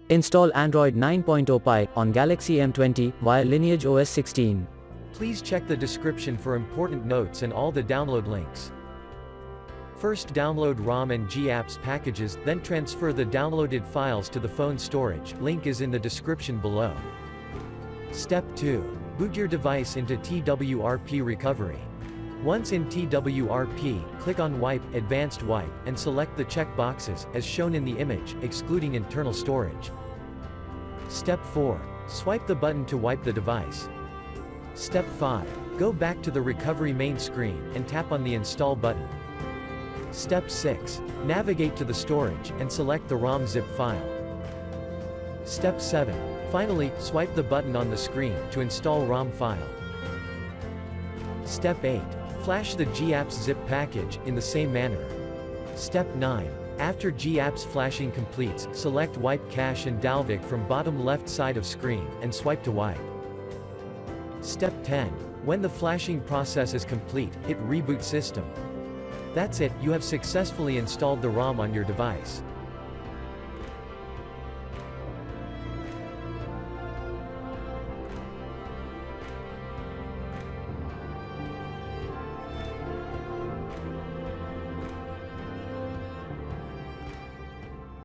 Install Android 9.0 Pie on Galaxy M20 via LineageOS 16. Please check the description for important notes and all the download links. First download ROM and GApps packages, then transfer the downloaded files to the phone storage, link is in the description below. Step 2. Boot your device into TWRP recovery. Once in TWRP, click on Wipe, Advanced Wipe, and select the check boxes, as shown in the image, excluding internal storage. Step 4. Swipe the button to wipe the device. Step 5. Go back to the recovery main screen, and tap on the Install button. Step 6. Navigate to the storage, and select the ROM zip file. Step 7. Finally, swipe the button on the screen, to install ROM file. Step 8. Flash the GApps zip package, in the same manner. Step 9. After GApps flashing completes, select Wipe Cache and Dalvik from bottom left side of screen, and swipe to wipe. Step 10. When the flashing process is complete, hit Reboot System. That's it, you have successfully installed the ROM on your device.